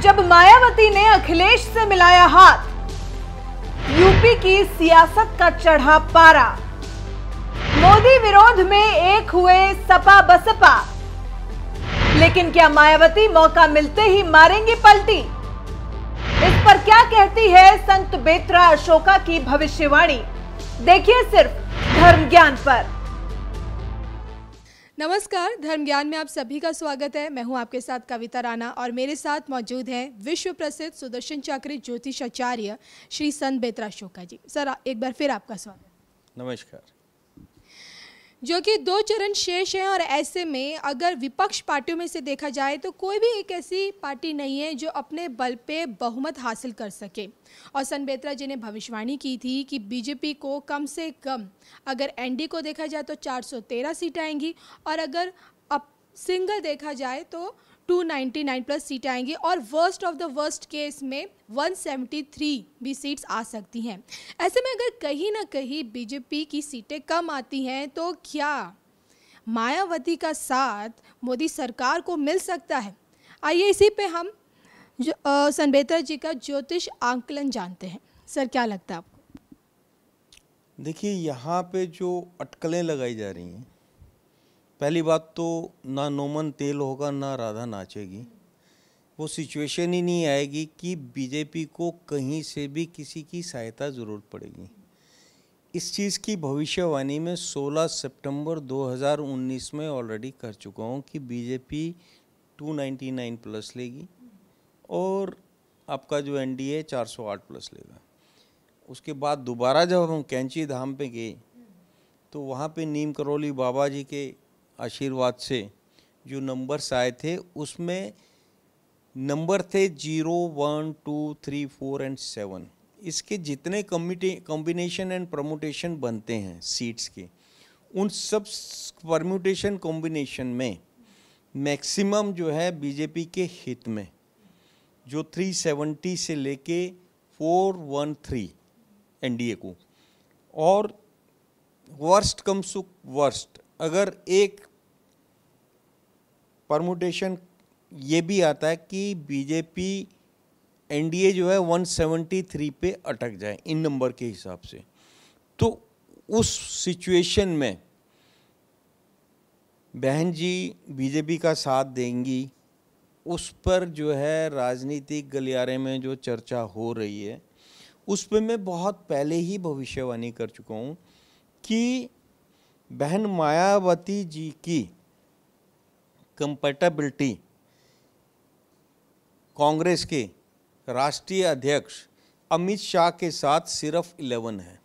जब मायावती ने अखिलेश से मिलाया हाथ, यूपी की सियासत का चढ़ा पारा। मोदी विरोध में एक हुए सपा बसपा, लेकिन क्या मायावती मौका मिलते ही मारेंगी पलटी? इस पर क्या कहती है संत बेत्रा अशोका की भविष्यवाणी? देखिए सिर्फ धर्म ज्ञान पर। नमस्कार, धर्म ज्ञान में आप सभी का स्वागत है। मैं हूं आपके साथ कविता राणा और मेरे साथ मौजूद हैं विश्व प्रसिद्ध सुदर्शन चक्र ज्योतिषाचार्य श्री संत बेत्रा अशोका जी। सर, एक बार फिर आपका स्वागत। नमस्कार। जो कि 2 चरण शेष हैं और ऐसे में अगर विपक्ष पार्टियों में से देखा जाए तो कोई भी एक ऐसी पार्टी नहीं है जो अपने बल पे बहुमत हासिल कर सके। और संत बेत्रा जी ने भविष्यवाणी की थी कि बीजेपी को कम से कम अगर एनडीए को देखा जाए तो 413 सीट आएंगी और अगर अब सिंगल देखा जाए तो 299 प्लस सीट आएंगी और worst of the worst case में 173 भी सीट्स आ सकती हैं। ऐसे में अगर कहीं ना कहीं बीजेपी की सीटें कम आती हैं तो क्या मायावती का साथ मोदी सरकार को मिल सकता है? आइए इसी पे हम संत बेत्रा जी का ज्योतिष आंकलन जानते हैं। सर, क्या लगता है आपको? देखिए, यहाँ पे जो अटकलें लगाई जा रही हैं, पहली बात तो ना नोमन तेल होगा ना राधा नाचेगी। वो सिचुएशन ही नहीं आएगी कि बीजेपी को कहीं से भी किसी की सहायता ज़रूरत पड़ेगी। इस चीज़ की भविष्यवाणी में 16 सितंबर 2019 में ऑलरेडी कर चुका हूँ कि बीजेपी 299 प्लस लेगी और आपका जो एनडीए 408 प्लस लेगा। उसके बाद दोबारा जब हम कैंची धाम पे गए तो वहाँ पे नीम करौली बाबा जी के आशीर्वाद से जो नंबर्स आए थे उसमें नंबर थे 0, 1, 2, 3, 4 एंड 7। इसके जितने कॉम्बिनेशन एंड परम्यूटेशन बनते हैं सीट्स के, उन सब परम्यूटेशन कॉम्बिनेशन में मैक्सिमम जो है बीजेपी के हित में, जो 370 से लेके 413 एनडीए को। और वर्स्ट कम्स टू वर्स्ट, अगर एक परमुटेशन ये भी आता है कि बीजेपी एनडीए जो है 173 पे अटक जाए इन नंबर के हिसाब से, तो उस सिचुएशन में बहन जी बीजेपी का साथ देंगी। उस पर जो है राजनीतिक गलियारे में जो चर्चा हो रही है उस पर मैं बहुत पहले ही भविष्यवाणी कर चुका हूँ कि बहन मायावती जी की कंपैटिबिलिटी कांग्रेस के राष्ट्रीय अध्यक्ष अमित शाह के साथ सिर्फ 11 है,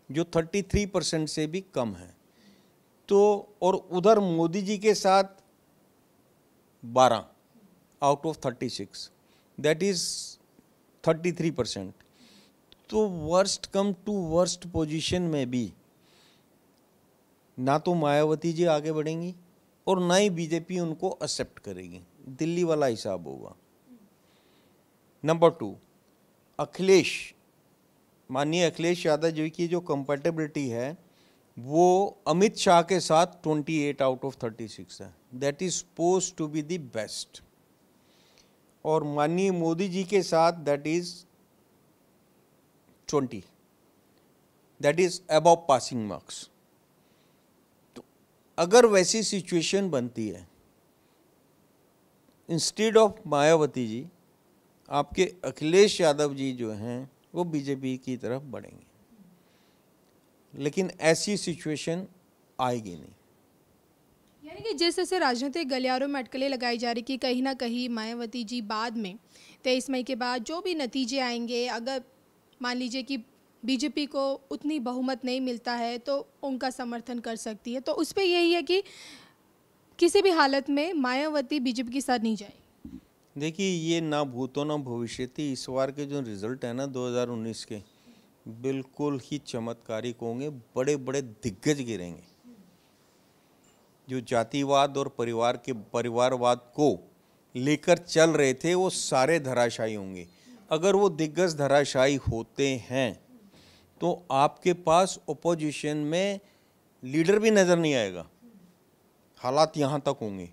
जो 33% से भी कम है। तो और उधर मोदी जी के साथ 12 आउट ऑफ 36, दैट इज 33%। तो worst come to worst position में भी ना तो मायावती जी आगे बढ़ेंगी और ना ही बीजेपी उनको एक्सेप्ट करेगी। दिल्ली वाला हिसाब होगा। नंबर 2, अखिलेश, माननीय अखिलेश यादव जी की जो कंपैटिबिलिटी है वो अमित शाह के साथ 28 आउट ऑफ 36 है, that is suppose to be the best. और माननीय मोदी जी के साथ that is 20, that is above passing marks. तो अगर वैसी सिचुएशन बनती है, इंस्टेड ऑफ मायावती जी आपके अखिलेश यादव जी जो हैं वो बीजेपी की तरफ बढ़ेंगे, लेकिन ऐसी सिचुएशन आएगी नहीं। यानी कि जिस तरह से राजनीतिक गलियारों में अटकलें लगाई जा रही कि कहीं ना कहीं मायावती जी बाद में 23 मई के बाद जो भी नतीजे आएंगे, अगर मान लीजिए कि बीजेपी को उतनी बहुमत नहीं मिलता है तो उनका समर्थन कर सकती है, तो उस पर यही है कि किसी भी हालत में मायावती बीजेपी के साथ नहीं जाएगी। देखिए, ये ना भूतो ना भविष्यति, इस बार के जो रिजल्ट है ना 2019 के, बिल्कुल ही चमत्कारिक होंगे। बड़े बड़े दिग्गज गिरेंगे। जो जातिवाद और परिवारवाद को लेकर चल रहे थे वो सारे धराशायी होंगे। अगर वो दिग्गज धराशायी होते हैं तो आपके पास ओपोजिशन में लीडर भी नज़र नहीं आएगा। हालात यहाँ तक होंगे।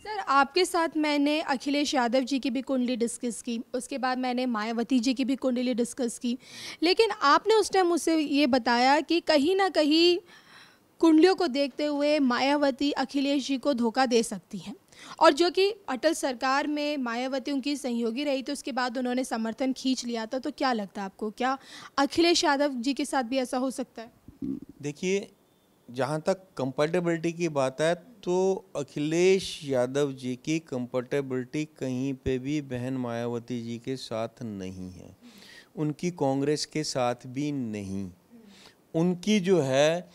सर, आपके साथ मैंने अखिलेश यादव जी की भी कुंडली डिस्कस की, उसके बाद मैंने मायावती जी की भी कुंडली डिस्कस की, लेकिन आपने उस टाइम मुझसे ये बताया कि कहीं ना कहीं कुंडलियों को देखते हुए मायावती अखिलेश जी को धोखा दे सकती हैं, और जो कि अटल सरकार में मायावती उनकी सहयोगी रही, तो उसके बाद उन्होंने समर्थन खींच लिया था। तो क्या लगता है आपको, क्या अखिलेश यादव जी के साथ भी ऐसा हो सकता है? देखिए, जहाँ तक कंपैटिबिलिटी की बात है तो अखिलेश यादव जी की कंपैटिबिलिटी कहीं पे भी बहन मायावती जी के साथ नहीं है, उनकी कांग्रेस के साथ भी नहीं, उनकी जो है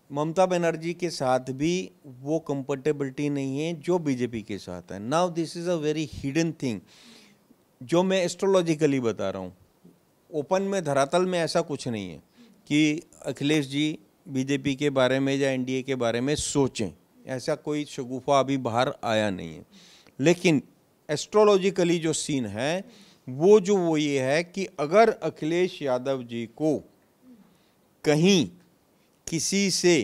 ममता बनर्जी के साथ भी वो कंपैटिबिलिटी नहीं है जो बीजेपी के साथ है। Now this is a very hidden thing जो मैं एस्ट्रोलॉजिकली बता रहा हूँ। ओपन में धरातल में ऐसा कुछ नहीं है कि अखिलेश जी बीजेपी के बारे में या एनडीए के बारे में सोचें, ऐसा कोई शगुफा अभी बाहर आया नहीं है। लेकिन एस्ट्रोलॉजिकली जो सीन है वो ये है कि अगर अखिलेश यादव जी को कहीं किसी से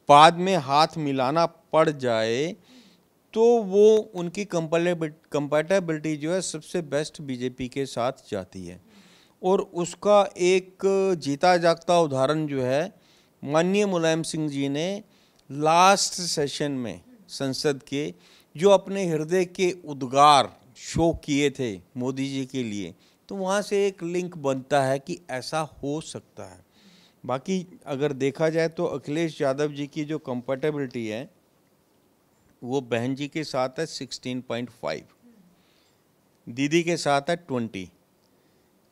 बाद में हाथ मिलाना पड़ जाए तो वो उनकी कंपैटिबिलिटी जो है सबसे बेस्ट बीजेपी के साथ जाती है। और उसका एक जीता जागता उदाहरण जो है माननीय मुलायम सिंह जी ने लास्ट सेशन में संसद के जो अपने हृदय के उद्गार शो किए थे मोदी जी के लिए, तो वहाँ से एक लिंक बनता है कि ऐसा हो सकता है। बाकी अगर देखा जाए तो अखिलेश यादव जी की जो कंपैटिबिलिटी है वो बहन जी के साथ है 16.5, दीदी के साथ है 20,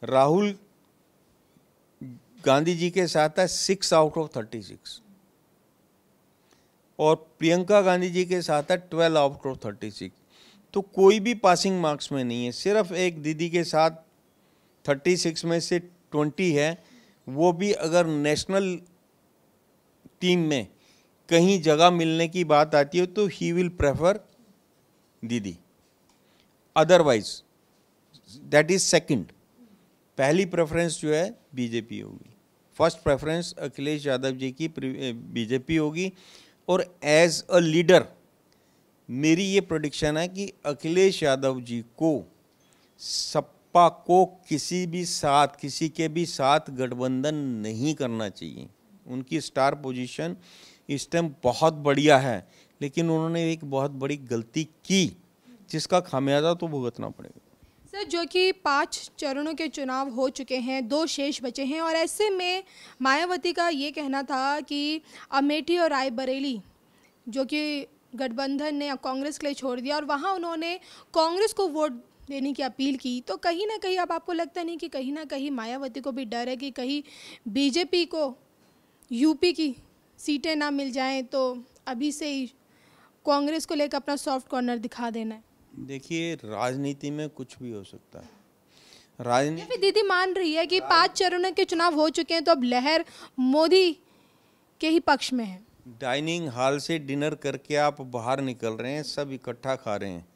राहुल गांधी जी के साथ है 6 आउट ऑफ 36 और प्रियंका गांधी जी के साथ है 12 आउट ऑफ 36। तो कोई भी पासिंग मार्क्स में नहीं है, सिर्फ एक दीदी के साथ 36 में से 20 है, वो भी अगर नेशनल टीम में कहीं जगह मिलने की बात आती है तो ही विल प्रेफर दीदी, अदरवाइज दैट इज सेकंड। पहली प्रेफरेंस जो है बीजेपी होगी, फर्स्ट प्रेफरेंस अखिलेश यादव जी की बीजेपी होगी। और एज अ लीडर मेरी ये प्रेडिक्शन है कि अखिलेश यादव जी को सपा को किसी के भी साथ गठबंधन नहीं करना चाहिए। उनकी स्टार पोजीशन इस टाइम बहुत बढ़िया है, लेकिन उन्होंने एक बहुत बड़ी गलती की जिसका खामियाजा तो भुगतना पड़ेगा। सर, जो कि 5 चरणों के चुनाव हो चुके हैं, 2 शेष बचे हैं, और ऐसे में मायावती का ये कहना था कि अमेठी और रायबरेली जो कि गठबंधन ने कांग्रेस के लिए छोड़ दिया और वहाँ उन्होंने कांग्रेस को वोट देने की अपील की, तो कहीं ना कहीं अब आपको लगता नहीं कि कहीं ना कहीं मायावती को भी डर है कि कहीं बीजेपी को यूपी की सीटें ना मिल जाएं तो अभी से ही कांग्रेस को लेकर अपना सॉफ्ट कॉर्नर दिखा देना है? देखिए, राजनीति में कुछ भी हो सकता है। राजनीति दीदी मान रही है कि 5 चरणों के चुनाव हो चुके हैं तो अब लहर मोदी के ही पक्ष में है। डाइनिंग हॉल से डिनर करके आप बाहर निकल रहे हैं, सब इकट्ठा खा रहे हैं,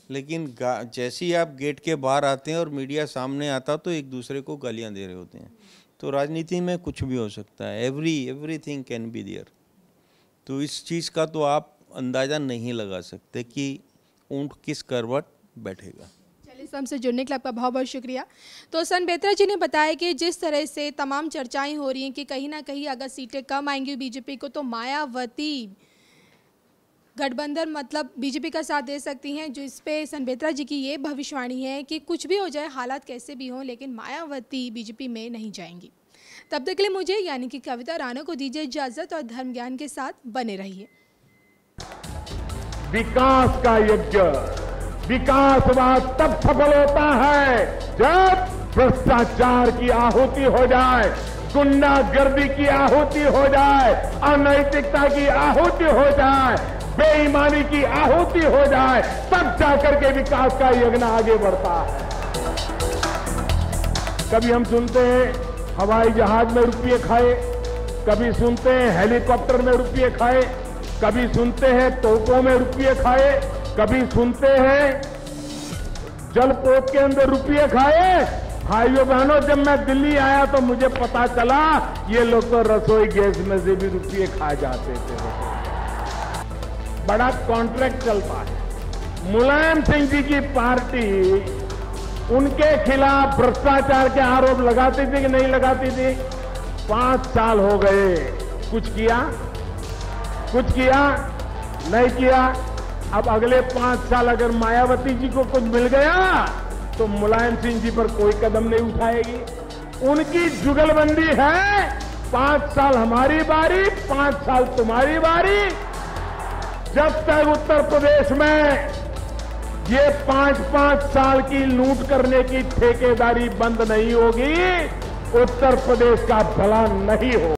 लेकिन जैसे ही आप गेट के बाहर आते हैं और मीडिया सामने आता तो एक दूसरे को गालियां दे रहे होते हैं। तो राजनीति में कुछ भी हो सकता है, एवरीथिंग कैन बी देयर। तो इस चीज़ का तो आप अंदाज़ा नहीं लगा सकते कि ऊंट किस करवट बैठेगा। चलिए, हमसे जुड़ने के लिए आपका बहुत बहुत शुक्रिया। तो सन बेत्रा जी ने बताया कि जिस तरह से तमाम चर्चाएं हो रही हैं कि कहीं ना कहीं अगर सीटें कम आएंगी बीजेपी को तो मायावती गठबंधन मतलब बीजेपी का साथ दे सकती हैं, जो इस पे सन बेत्रा जी की ये भविष्यवाणी है कि कुछ भी हो जाए, हालात कैसे भी हों, लेकिन मायावती बीजेपी में नहीं जाएंगी। तब तक के लिए मुझे यानी कि कविता राणा को दीजिए इजाजत और धर्म ज्ञान के साथ बने रहिए। विकास का यज्ञ, विकासवाद तब सफल होता है जब भ्रष्टाचार की आहुति हो जाए, गुंडागर्दी की आहुति हो जाए, अनैतिकता की आहुति हो जाए, बेईमानी की आहुति हो जाए, तब जाकर के विकास का यज्ञ आगे बढ़ता है। कभी हम सुनते हैं हवाई जहाज में रुपये खाए, कभी सुनते हैं हेलीकॉप्टर में रुपये खाए, कभी सुनते हैं तोपों में रुपये खाए, कभी सुनते हैं जलपोत के अंदर रुपये खाए। भाइयों बहनों, जब मैं दिल्ली आया तो मुझे पता चला ये लोग तो रसोई गैस में से भी रुपये खा जाते थे। बड़ा कॉन्ट्रैक्ट चलता है। मुलायम सिंह जी की पार्टी उनके खिलाफ भ्रष्टाचार के आरोप लगाती थी कि नहीं लगाती थी? 5 साल हो गए, कुछ किया? कुछ किया? नहीं किया। अब अगले 5 साल अगर मायावती जी को कुछ मिल गया तो मुलायम सिंह जी पर कोई कदम नहीं उठाएगी। उनकी जुगलबंदी है, 5 साल हमारी बारी, 5 साल तुम्हारी बारी। जब तक उत्तर प्रदेश में ये 5-5 साल की लूट करने की ठेकेदारी बंद नहीं होगी, उत्तर प्रदेश का भला नहीं होगा।